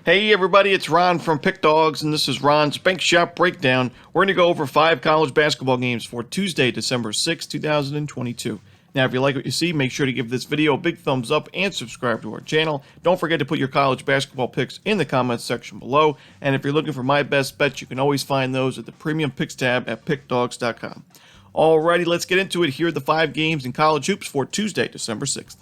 Hey everybody, it's Ron from Pick Dawgz, and this is Ron's Bank Shop Breakdown. We're going to go over 5 college basketball games for Tuesday, December 6, 2022. Now, if you like what you see, make sure to give this video a big thumbs up and subscribe to our channel. Don't forget to put your college basketball picks in the comments section below. And if you're looking for my best bets, you can always find those at the Premium Picks tab at pickdawgz.com. Alrighty, let's get into it. Here are the 5 games in college hoops for Tuesday, December 6th.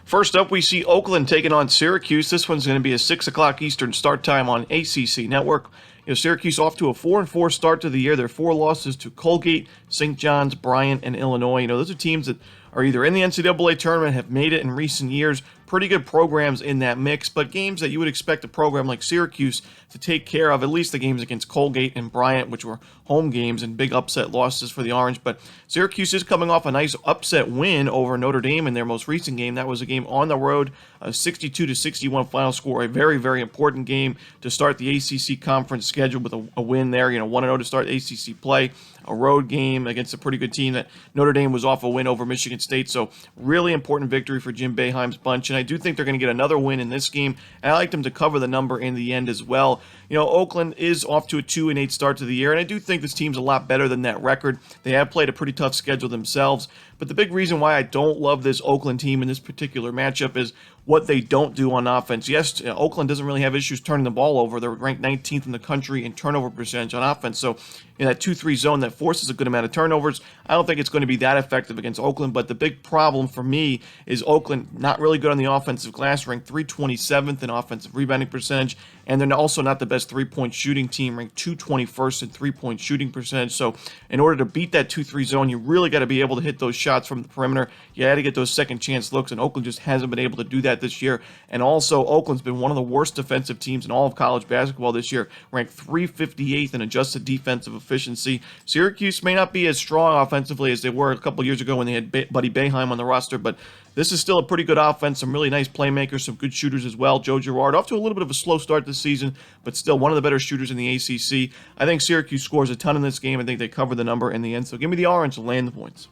First up, we see Oakland taking on Syracuse. This one's going to be a 6 o'clock Eastern start time on ACC Network. Syracuse off to a 4-4 start to the year. Their 4 losses to Colgate, St. John's, Bryant, and Illinois. Those are teams that are either in the NCAA tournament, have made it in recent years. Pretty good programs in that mix, but games that you would expect a program like Syracuse to take care of, at least the games against Colgate and Bryant, which were home games and big upset losses for the Orange. But Syracuse is coming off a nice upset win over Notre Dame in their most recent game. That was a game on the road, a 62-61 final score, a very, very important game to start the ACC conference schedule with a win there. 1-0 to start ACC play, a road game against a pretty good team that Notre Dame was off a win over Michigan State. So really important victory for Jim Boeheim's bunch. And I do think they're going to get another win in this game. And I like them to cover the number in the end as well. Oakland is off to a 2-8 start to the year. And I do think this team's a lot better than that record. They have played a pretty tough schedule themselves. But the big reason why I don't love this Oakland team in this particular matchup is what they don't do on offense. Yes, Oakland doesn't really have issues turning the ball over. They're ranked 19th in the country in turnover percentage on offense. So in that 2-3 zone that forces a good amount of turnovers, I don't think it's going to be that effective against Oakland. But the big problem for me is Oakland not really good on the offensive glass, ranked 327th in offensive rebounding percentage. And they're also not the best three-point shooting team, ranked 221st in three-point shooting percentage. So in order to beat that 2-3 zone, you really got to be able to hit those shots from the perimeter. You got to get those second chance looks, and Oakland just hasn't been able to do that this year. And also, Oakland's been one of the worst defensive teams in all of college basketball this year, ranked 358th in adjusted defensive efficiency. Syracuse may not be as strong offensively as they were a couple years ago when they had Buddy Boeheim on the roster, but this is still a pretty good offense, some really nice playmakers, some good shooters as well. Joe Girard off to a little bit of a slow start this season, but still one of the better shooters in the ACC. I think Syracuse scores a ton in this game. I think they cover the number in the end, so give me the Orange to land the points.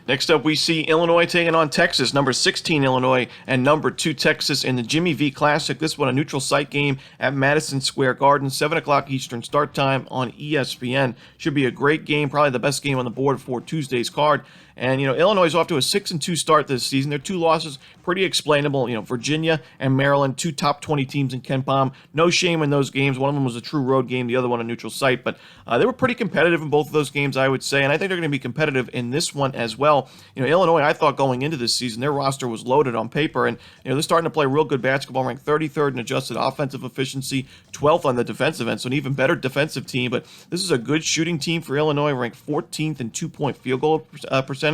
Next up, we see Illinois taking on Texas, number 16 Illinois and number 2 Texas in the Jimmy V Classic. This one a neutral site game at Madison Square Garden, 7 o'clock Eastern start time on ESPN. Should be a great game, probably the best game on the board for Tuesday's card. And, Illinois is off to a 6-2 start this season. Their 2 losses, pretty explainable. Virginia and Maryland, 2 top 20 teams in KenPom. No shame in those games. One of them was a true road game, the other one a neutral site. But they were pretty competitive in both of those games, I would say. And I think they're going to be competitive in this one as well. Illinois, I thought going into this season, their roster was loaded on paper. And, they're starting to play real good basketball, ranked 33rd in adjusted offensive efficiency, 12th on the defensive end. So an even better defensive team. But this is a good shooting team for Illinois, ranked 14th in 2-point field goal percentage.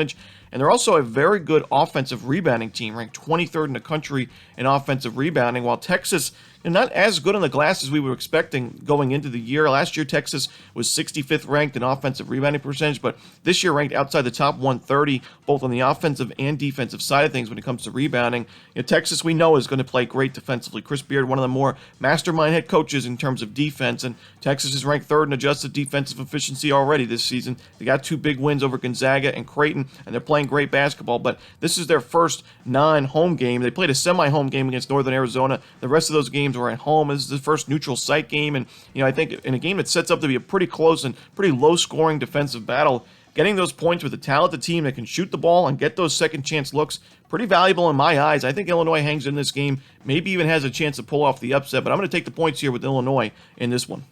And they're also a very good offensive rebounding team, ranked 23rd in the country in offensive rebounding, while Texas not as good on the glass as we were expecting going into the year. Last year, Texas was 65th ranked in offensive rebounding percentage, but this year ranked outside the top 130, both on the offensive and defensive side of things when it comes to rebounding. Texas, we know, is going to play great defensively. Chris Beard, one of the more mastermind head coaches in terms of defense, and Texas is ranked 3rd in adjusted defensive efficiency already this season. They got 2 big wins over Gonzaga and Creighton, and they're playing great basketball, but this is their first non-home game. They played a semi-home game against Northern Arizona. The rest of those games were at home. This is the first neutral site game, and I think in a game that sets up to be a pretty close and pretty low-scoring defensive battle, getting those points with a talented team that can shoot the ball and get those second chance looks, pretty valuable in my eyes. I think Illinois hangs in this game, maybe even has a chance to pull off the upset, but I'm going to take the points here with Illinois in this one.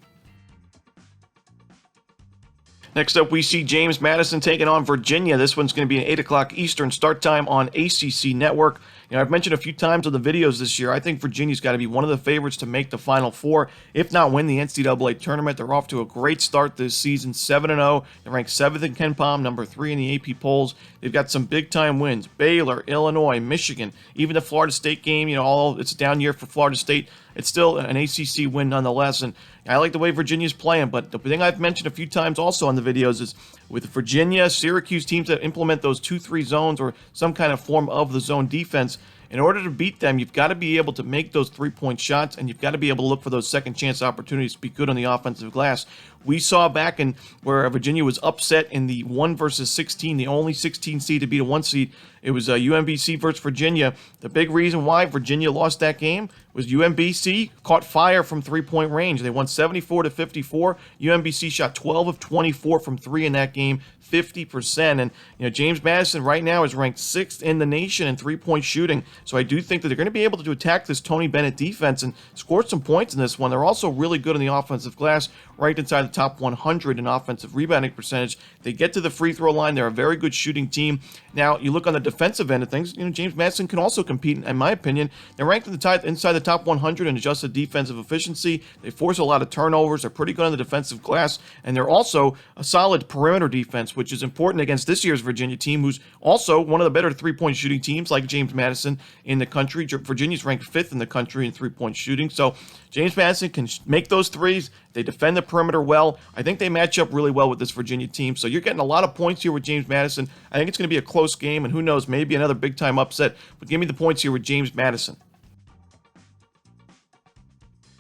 Next up, we see James Madison taking on Virginia. This one's going to be an 8 o'clock Eastern start time on ACC Network. I've mentioned a few times on the videos this year, I think Virginia's got to be one of the favorites to make the Final Four, if not win the NCAA tournament. They're off to a great start this season, 7-0. They're ranked 7th in KenPom, number 3 in the AP polls. They've got some big-time wins. Baylor, Illinois, Michigan, even the Florida State game. It's a down year for Florida State. It's still an ACC win nonetheless, and I like the way Virginia's playing, but the thing I've mentioned a few times also on the videos is with Virginia, Syracuse teams that implement those 2-3 zones or some kind of form of the zone defense, in order to beat them, you've got to be able to make those three-point shots, and you've got to be able to look for those second chance opportunities to be good on the offensive glass. We saw back in where Virginia was upset in the 1 versus 16, the only 16 seed to beat a 1 seed. It was UMBC versus Virginia. The big reason why Virginia lost that game was UMBC caught fire from three-point range. They won 74-54. UMBC shot 12 of 24 from three in that game, 50%. And James Madison right now is ranked 6th in the nation in three-point shooting. So I do think that they're going to be able to attack this Tony Bennett defense and score some points in this one. They're also really good on the offensive glass, ranked inside the top 100 in offensive rebounding percentage. They get to the free throw line. They're a very good shooting team. Now, you look on the defensive end of things, James Madison can also compete, in my opinion. They're ranked inside the top 100 in adjusted defensive efficiency. They force a lot of turnovers. They're pretty good on the defensive glass, and they're also a solid perimeter defense, which is important against this year's Virginia team, who's also one of the better three-point shooting teams, like James Madison, in the country. Virginia's ranked 5th in the country in three-point shooting. So James Madison can make those threes. They defend the perimeter well. I think they match up really well with this Virginia team. So you're getting a lot of points here with James Madison. I think it's going to be a close game, and who knows, maybe another big-time upset. But give me the points here with James Madison.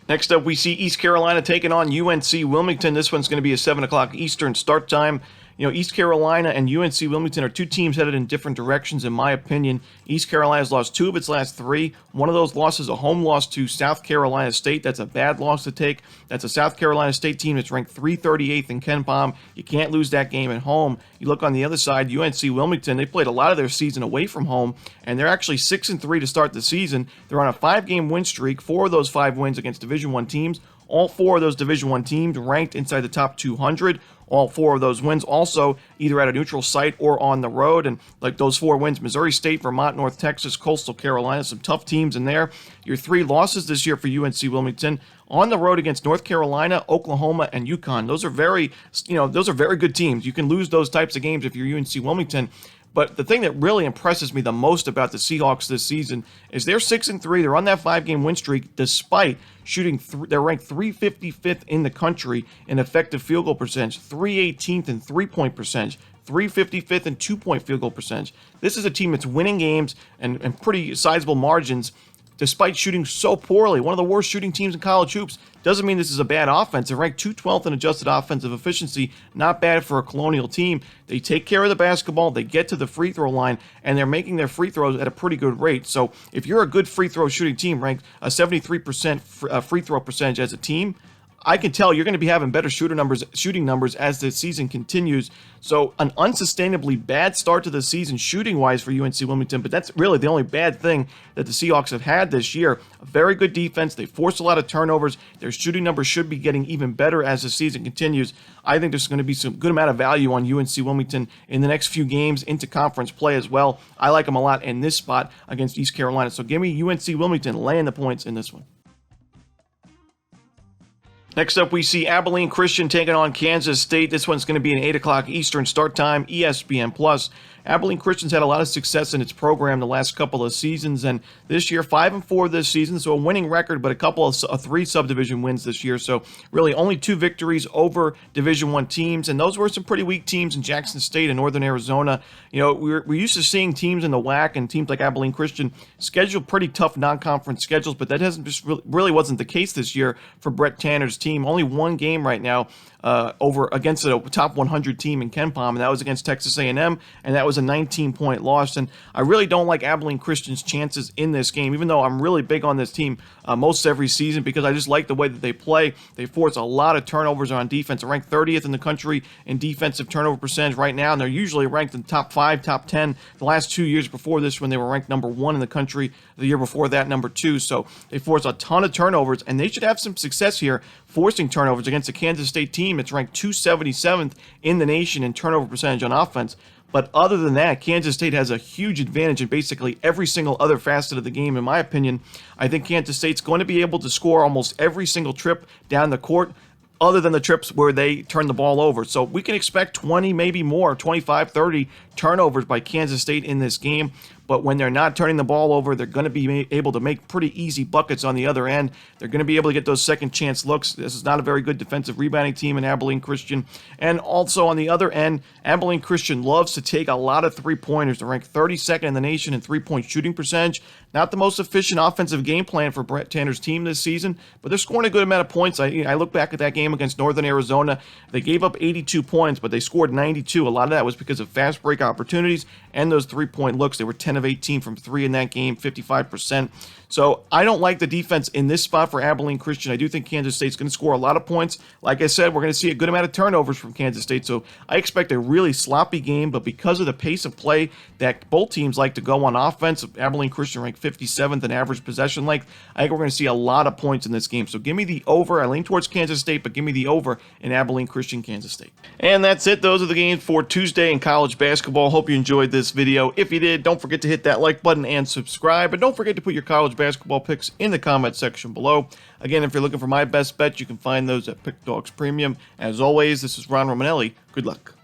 Next up, we see East Carolina taking on UNC Wilmington. This one's going to be a 7 o'clock Eastern start time. East Carolina and UNC Wilmington are two teams headed in different directions, in my opinion. East Carolina's lost 2 of its last 3. One of those losses, a home loss to South Carolina State. That's a bad loss to take. That's a South Carolina State team that's ranked 338th in KenPom. You can't lose that game at home. You look on the other side, UNC Wilmington, they played a lot of their season away from home, and they're actually 6-3 to start the season. They're on a 5-game win streak, 4 of those 5 wins against Division I teams. All 4 of those Division I teams ranked inside the top 200. All 4 of those wins also either at a neutral site or on the road. And like those 4 wins, Missouri State, Vermont, North Texas, Coastal Carolina, some tough teams in there. Your 3 losses this year for UNC Wilmington: on the road against North Carolina, Oklahoma, and UConn. Those are very good teams. You can lose those types of games if you're UNC Wilmington. But the thing that really impresses me the most about the Seahawks this season is they're 6-3. They're on that 5-game win streak despite shooting. They're ranked 355th in the country in effective field goal percentage, 318th in three-point percentage, 355th in two-point field goal percentage. This is a team that's winning games and pretty sizable margins despite shooting so poorly. One of the worst shooting teams in college hoops. Doesn't mean this is a bad offense. They're ranked 212th in adjusted offensive efficiency. Not bad for a Colonial team. They take care of the basketball. They get to the free throw line, and they're making their free throws at a pretty good rate. So if you're a good free throw shooting team, ranked a 73% free throw percentage as a team, I can tell you're going to be having better shooting numbers as the season continues. So an unsustainably bad start to the season shooting-wise for UNC Wilmington, but that's really the only bad thing that the Seahawks have had this year. A very good defense. They force a lot of turnovers. Their shooting numbers should be getting even better as the season continues. I think there's going to be some good amount of value on UNC Wilmington in the next few games into conference play as well. I like them a lot in this spot against East Carolina. So give me UNC Wilmington laying the points in this one. Next up, we see Abilene Christian taking on Kansas State. This one's going to be an 8 o'clock Eastern start time, ESPN+. Abilene Christian's had a lot of success in its program the last couple of seasons, and this year 5-4 this season, so a winning record, but a couple of 3 subdivision wins this year. So really only 2 victories over Division I teams, and those were some pretty weak teams in Jackson State and Northern Arizona. We're used to seeing teams in the WAC and teams like Abilene Christian schedule pretty tough non-conference schedules, but that hasn't just really wasn't the case this year for Brett Tanner's team. Only 1 game right now over against a top 100 team in KenPom, and that was against Texas A&M, and that was a 19-point loss. And I really don't like Abilene Christian's chances in this game, even though I'm really big on this team most every season because I just like the way that they play. They force a lot of turnovers on defense. They're ranked 30th in the country in defensive turnover percentage right now, and they're usually ranked in the top 5, top 10 the last 2 years before this when they were ranked number 1 in the country, the year before that number 2. So they force a ton of turnovers, and they should have some success here forcing turnovers against a Kansas State team that's ranked 277th in the nation in turnover percentage on offense. But other than that, Kansas State has a huge advantage in basically every single other facet of the game, in my opinion. I think Kansas State's going to be able to score almost every single trip down the court, other than the trips where they turn the ball over. So we can expect 20, maybe more, 25, 30 turnovers by Kansas State in this game. but when they're not turning the ball over, they're going to be able to make pretty easy buckets on the other end. They're going to be able to get those second chance looks. This is not a very good defensive rebounding team in Abilene Christian. And also on the other end, Abilene Christian loves to take a lot of three-pointers. They're ranked 32nd in the nation in three-point shooting percentage. Not the most efficient offensive game plan for Brett Tanner's team this season, but they're scoring a good amount of points. I look back at that game against Northern Arizona. They gave up 82 points, but they scored 92. A lot of that was because of fast break opportunities and those three-point looks. They were 10 of 18 from 3 in that game, 55%. So I don't like the defense in this spot for Abilene Christian. I do think Kansas State's going to score a lot of points. Like I said, we're going to see a good amount of turnovers from Kansas State. So I expect a really sloppy game, but because of the pace of play that both teams like to go on offense, Abilene Christian ranked 57th in average possession length, I think we're going to see a lot of points in this game. So give me the over. I lean towards Kansas State, but give me the over in Abilene Christian, Kansas State. And that's it. Those are the games for Tuesday in college basketball. Hope you enjoyed this video. If you did, don't forget to hit that like button and subscribe. And don't forget to put your college basketball picks in the comment section below. Again, if you're looking for my best bets, you can find those at Pickdawgz Premium. As always, this is Ron Romanelli. Good luck.